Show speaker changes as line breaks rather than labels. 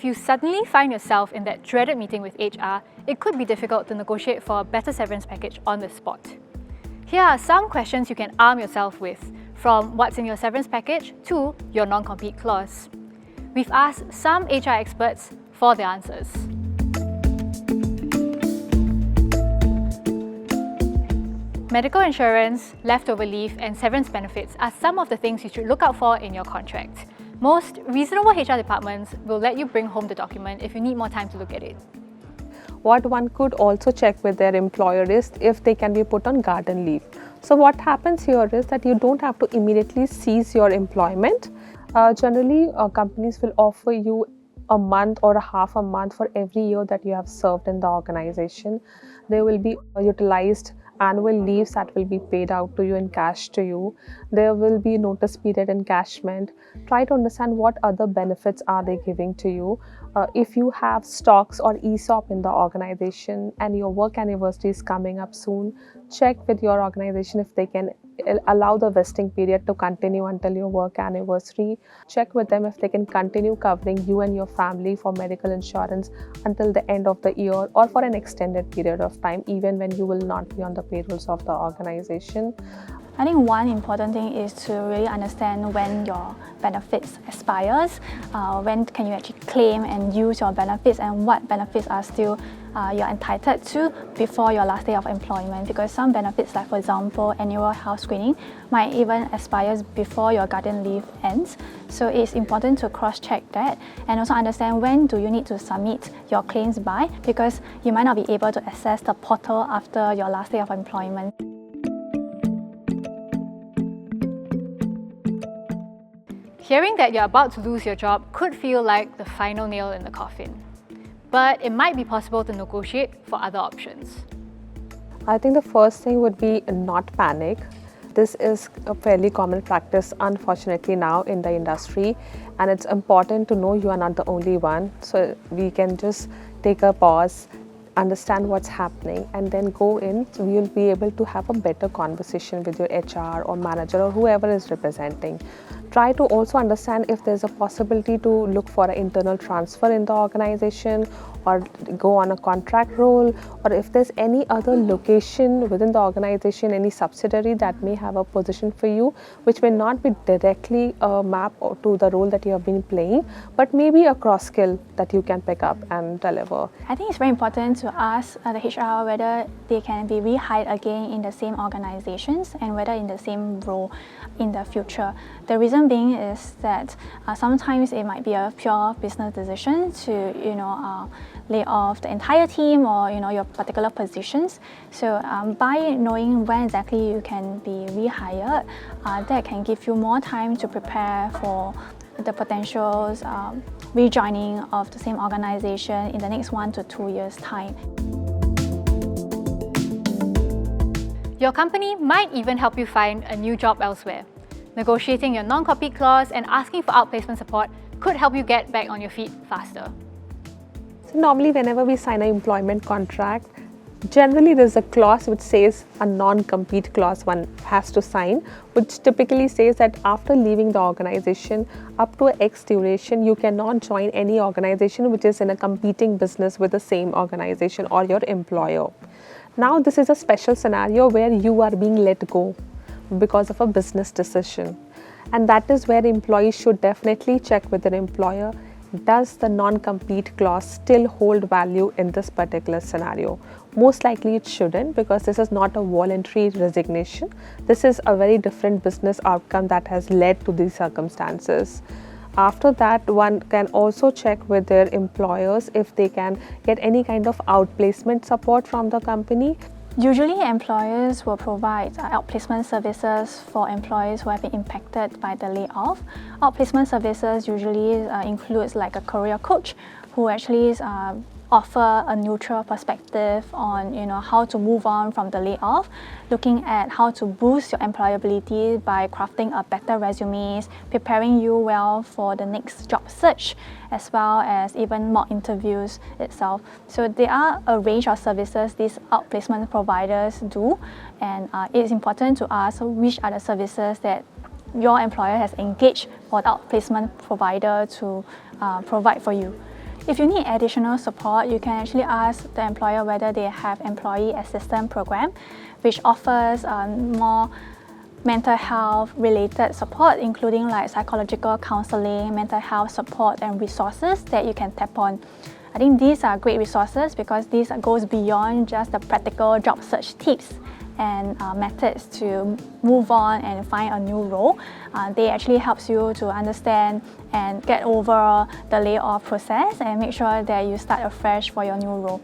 if you suddenly find yourself in that dreaded meeting with HR, it could be difficult to negotiate for a better severance package on the spot. Here are some questions you can arm yourself with, from what's in your severance package to your non-compete clause. We've asked some HR experts for their answers. Medical insurance, leftover leave, and severance benefits are some of the things you should look out for in your contract. Most reasonable HR departments will let you bring home the document if you need more time to look at it.
What one could also check with their employer is if they can be put on garden leave. So what happens here is that you don't have to immediately cease your employment. Generally, companies will offer you a month or a half a month for every year that you have served in the organization. There will be utilized annual leaves that will be paid out to you in cash to you. There will be notice period encashment. Try to understand what other benefits are they giving to you. If you have stocks or ESOP in the organization and your work anniversary is coming up soon, check with your organization if they can allow the vesting period to continue until your work anniversary. Check with them if they can continue covering you and your family for medical insurance until the end of the year or for an extended period of time, even when you will not be on the payrolls of the organization.
I think one important thing is to really understand when your benefits expires, when can you actually claim and use your benefits, and what benefits are still you're entitled to before your last day of employment, because some benefits, like for example annual health screening, might even expire before your garden leave ends. So it's important to cross-check that and also understand when do you need to submit your claims by, because you might not be able to access the portal after your last day of employment.
Hearing that you're about to lose your job could feel like the final nail in the coffin, but it might be possible to negotiate for other options.
I think the first thing would be not panic. This is a fairly common practice, unfortunately, now in the industry, and it's important to know you are not the only one. So we can just take a pause, understand what's happening, and then go in. So you'll be able to have a better conversation with your HR or manager or whoever is representing. Try to also understand if there's a possibility to look for an internal transfer in the organization or go on a contract role, or if there's any other location within the organization, any subsidiary that may have a position for you, which may not be directly a map to the role that you have been playing, but maybe a cross skill that you can pick up and deliver.
I think it's very important to ask the HR whether they can be rehired again in the same organizations and whether in the same role in the future. The reason being is that sometimes it might be a pure business decision to lay off the entire team or your particular positions. So by knowing when exactly you can be rehired, that can give you more time to prepare for the potential rejoining of the same organization in the next 1 to 2 years' time.
Your company might even help you find a new job elsewhere. Negotiating your non-compete clause and asking for outplacement support could help you get back on your feet faster.
So normally whenever we sign an employment contract, generally there's a clause which says a non-compete clause one has to sign, which typically says that after leaving the organization up to X duration, you cannot join any organization which is in a competing business with the same organization or your employer. Now this is a special scenario where you are being let go because of a business decision, and that is where employees should definitely check with their employer. Does the non-compete clause still hold value in this particular scenario? Most likely it shouldn't, because this is not a voluntary resignation. This is a very different business outcome that has led to these circumstances. After that, one can also check with their employers if they can get any kind of outplacement support from the company.
Usually, employers will provide outplacement services for employees who have been impacted by the layoff. Outplacement services usually includes like a career coach who actually offer a neutral perspective on how to move on from the layoff, looking at how to boost your employability by crafting a better resumes, preparing you well for the next job search, as well as even mock interviews itself. So there are a range of services these outplacement providers do, and it is important to ask which are the services that your employer has engaged for the outplacement provider to provide for you. If you need additional support, you can actually ask the employer whether they have employee assistance program, which offers more mental health related support, including like psychological counseling, mental health support and resources that you can tap on. I think these are great resources because these goes beyond just the practical job search tips and methods to move on and find a new role. They actually helps you to understand and get over the layoff process and make sure that you start afresh for your new role.